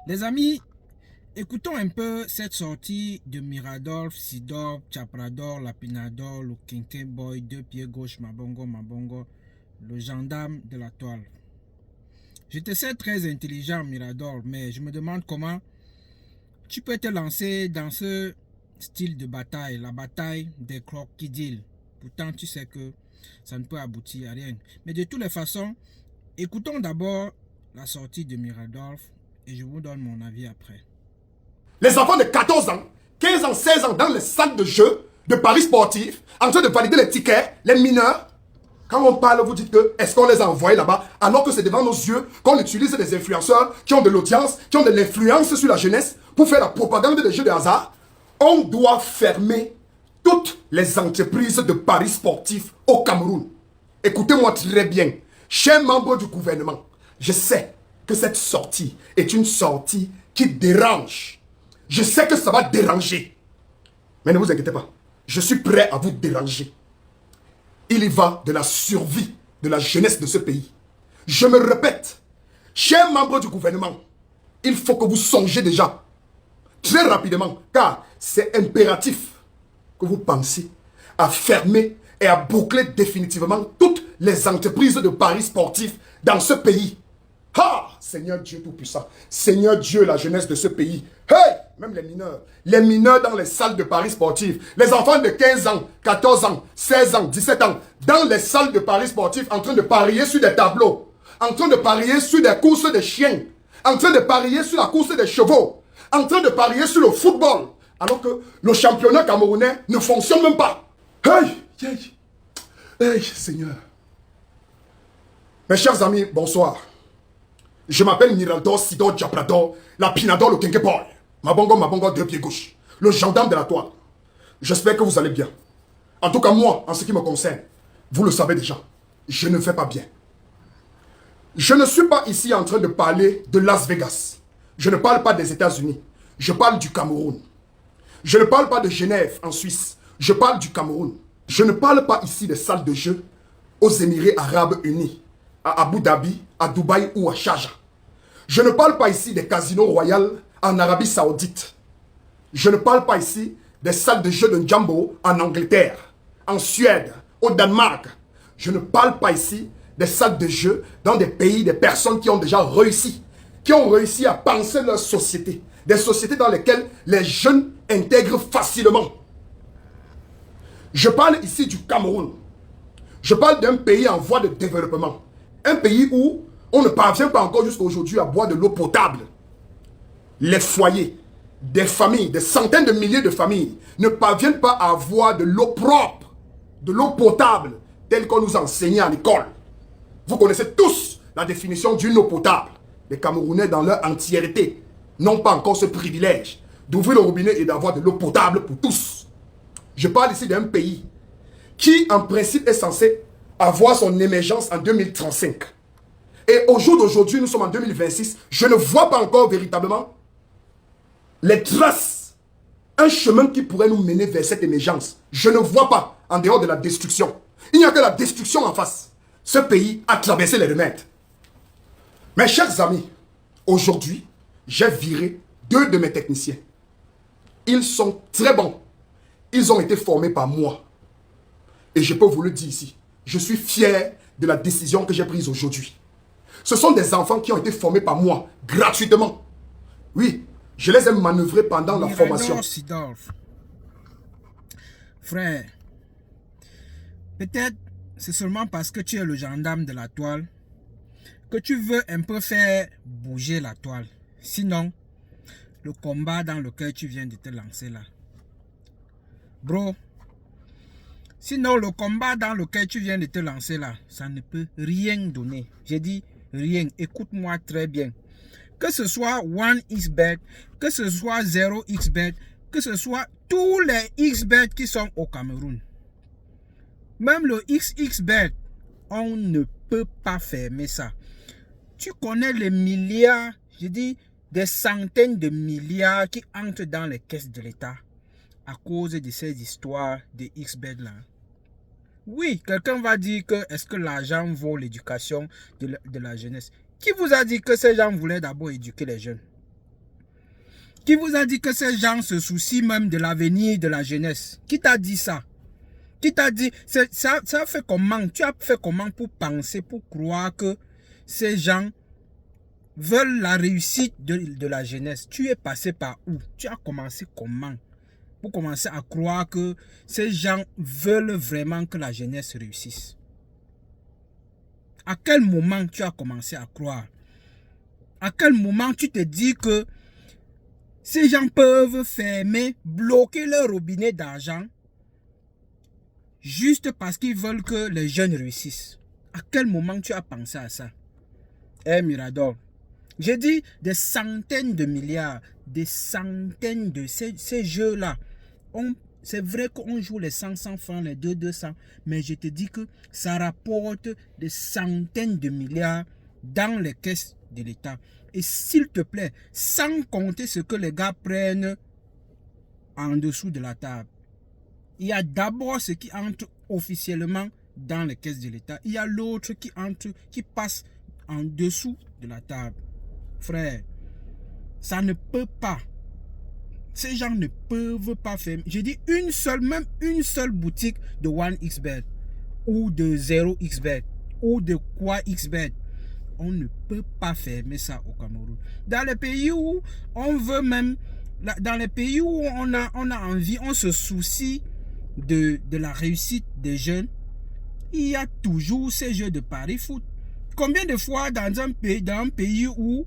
Les amis, écoutons un peu cette sortie de Mirador, Sidor, Chaprador, Lapinador, le Kinké Boy, deux pieds gauche, Mabongo, le gendarme de la toile. Je te sais très intelligent, Mirador, mais je me demande comment tu peux te lancer dans ce style de bataille, la bataille des crocodiles. Pourtant, tu sais que ça ne peut aboutir à rien. Mais de toutes les façons, écoutons d'abord la sortie de Mirador et je vous donne mon avis après. Les enfants de 14 ans, 15 ans, 16 ans dans les salles de jeu de paris sportifs, en train de valider les tickets, les mineurs. Quand on parle, vous dites que est-ce qu'on les a envoyés là-bas, alors que c'est devant nos yeux qu'on utilise des influenceurs qui ont de l'audience, qui ont de l'influence sur la jeunesse pour faire la propagande des jeux de hasard. On doit fermer toutes les entreprises de paris sportifs au Cameroun. Écoutez-moi très bien, chers membres du gouvernement, je sais que cette sortie est une sortie qui dérange. Je sais que ça va déranger. Mais ne vous inquiétez pas. Je suis prêt à vous déranger. Il y va de la survie de la jeunesse de ce pays. Je me répète, chers membres du gouvernement, il faut que vous songiez déjà, très rapidement, car c'est impératif que vous pensiez à fermer et à boucler définitivement toutes les entreprises de paris sportifs dans ce pays. Ah, Seigneur Dieu Tout-Puissant, Seigneur Dieu, la jeunesse de ce pays. Hey, même les mineurs dans les salles de paris sportifs, les enfants de 15 ans, 14 ans, 16 ans, 17 ans, dans les salles de paris sportifs, en train de parier sur des tableaux, en train de parier sur des courses de chiens, en train de parier sur la course des chevaux, en train de parier sur le football, alors que le championnat camerounais ne fonctionne même pas. Hey, hey, hey, Seigneur. Mes chers amis, bonsoir. Je m'appelle Mirador, Sidor, Chaprador, Lapinador, le Kinké Boy. Mabongo, deux pieds gauche. Le gendarme de la toile. J'espère que vous allez bien. En tout cas, moi, en ce qui me concerne, vous le savez déjà, je ne vais pas bien. Je ne suis pas ici en train de parler de Las Vegas. Je ne parle pas des États-Unis. Je parle du Cameroun. Je ne parle pas de Genève, en Suisse. Je parle du Cameroun. Je ne parle pas ici des salles de jeu aux Émirats Arabes Unis, à Abu Dhabi, à Dubaï ou à Sharjah. Je ne parle pas ici des casinos royaux en Arabie Saoudite. Je ne parle pas ici des salles de jeu de Njambo en Angleterre, en Suède, au Danemark. Je ne parle pas ici des salles de jeu dans des pays, des personnes qui ont déjà réussi, qui ont réussi à penser leur société, des sociétés dans lesquelles les jeunes intègrent facilement. Je parle ici du Cameroun. Je parle d'un pays en voie de développement. Un pays où on ne parvient pas encore jusqu'à aujourd'hui à boire de l'eau potable. Les foyers, des familles, des centaines de milliers de familles ne parviennent pas à avoir de l'eau propre, de l'eau potable, telle qu'on nous enseignait à l'école. Vous connaissez tous la définition d'une eau potable. Les Camerounais dans leur entièreté n'ont pas encore ce privilège d'ouvrir le robinet et d'avoir de l'eau potable pour tous. Je parle ici d'un pays qui, en principe, est censé avoir son émergence en 2035. Et au jour d'aujourd'hui, nous sommes en 2026, je ne vois pas encore véritablement les traces, un chemin qui pourrait nous mener vers cette émergence. Je ne vois pas, en dehors de la destruction. Il n'y a que la destruction en face. Ce pays a traversé les remèdes. Mes chers amis, aujourd'hui, j'ai viré 2 de mes techniciens. Ils sont très bons. Ils ont été formés par moi. Et je peux vous le dire ici, je suis fier de la décision que j'ai prise aujourd'hui. Ce sont des enfants qui ont été formés par moi, gratuitement. Oui, je les ai manœuvrés pendant la formation. Sidor. Frère, peut-être c'est seulement parce que tu es le gendarme de la toile que tu veux un peu faire bouger la toile. Sinon, le combat dans lequel tu viens de te lancer là. Bro, sinon le combat dans lequel tu viens de te lancer là, ça ne peut rien donner. J'ai dit rien, écoute-moi très bien. Que ce soit 1xBet, que ce soit 0xBet, que ce soit tous les xBet qui sont au Cameroun. Même le XXBet, on ne peut pas fermer ça. Tu connais les milliards, je dis des centaines de milliards qui entrent dans les caisses de l'État à cause de ces histoires de xBet là. Oui, quelqu'un va dire que est-ce que l'argent vaut l'éducation de la jeunesse? Qui vous a dit que ces gens voulaient d'abord éduquer les jeunes? Qui vous a dit que ces gens se soucient même de l'avenir de la jeunesse? Qui t'a dit ça? Qui t'a dit? Ça fait comment? Tu as fait comment pour penser, pour croire que ces gens veulent la réussite de la jeunesse? Tu es passé par où? Tu as commencé comment? Pour commencer à croire que ces gens veulent vraiment que la jeunesse réussisse. À quel moment tu as commencé à croire? À quel moment tu te dis que ces gens peuvent fermer, bloquer leur robinet d'argent juste parce qu'ils veulent que les jeunes réussissent? À quel moment tu as pensé à ça? Eh Mirador, j'ai dit des centaines de milliards, des centaines de ces jeux-là. C'est vrai qu'on joue les 100 francs, les 200, mais je te dis que ça rapporte des centaines de milliards dans les caisses de l'État. Et s'il te plaît, sans compter ce que les gars prennent en dessous de la table. Il y a d'abord ce qui entre officiellement dans les caisses de l'État. Il y a l'autre qui passe en dessous de la table. Frère, ça ne peut pas. Ces gens ne peuvent pas faire. Je dis même une seule boutique de 1xBet ou de 0xBet ou de quoi xBet. On ne peut pas fermer ça au Cameroun. Dans les pays où on veut même, dans les pays où on a envie, on se soucie de la réussite des jeunes, il y a toujours ces jeux de paris foot. Combien de fois dans un pays où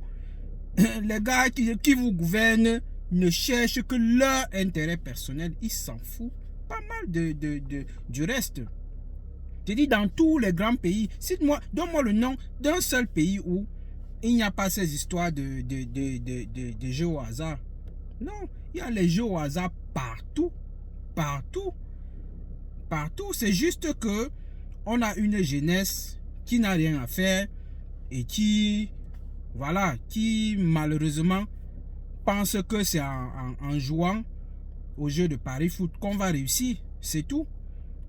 les gars qui vous gouvernent ne cherchent que leur intérêt personnel, ils s'en foutent pas mal du reste. Je dis dans tous les grands pays, donne-moi le nom d'un seul pays où il n'y a pas ces histoires de jeux au hasard. Non, il y a les jeux au hasard partout. Partout. Partout. C'est juste que on a une jeunesse qui n'a rien à faire et qui malheureusement pense que c'est en jouant au jeu de paris foot qu'on va réussir. C'est tout.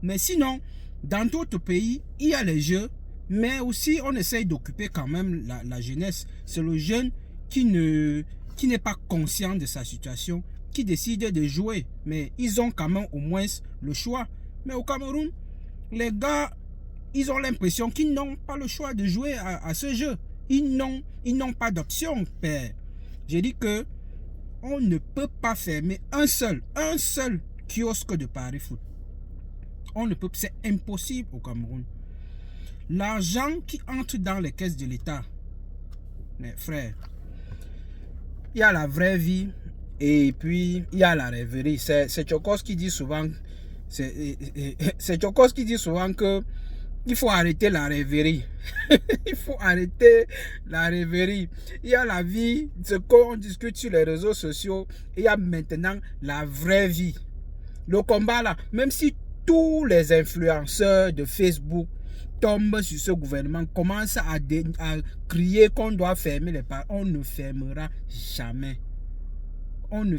Mais sinon, dans d'autres pays, il y a les jeux, mais aussi on essaye d'occuper quand même la jeunesse. C'est le jeune qui n'est pas conscient de sa situation, qui décide de jouer. Mais ils ont quand même au moins le choix. Mais au Cameroun, les gars, ils ont l'impression qu'ils n'ont pas le choix de jouer à ce jeu. Ils n'ont pas d'option, père. J'ai dit que on ne peut pas fermer un seul kiosque de paris foot. On ne peut, c'est impossible au Cameroun. L'argent qui entre dans les caisses de l'État, mes frères, il y a la vraie vie et puis il y a la rêverie. C'est Tchokos qui dit souvent, c'est Tchokos qui dit souvent que il faut arrêter la rêverie. Il faut arrêter la rêverie. Il y a la vie, ce qu'on discute sur les réseaux sociaux. Il y a maintenant la vraie vie. Le combat là, même si tous les influenceurs de Facebook tombent sur ce gouvernement, commencent à crier qu'on doit fermer les parcs, on ne fermera jamais. On ne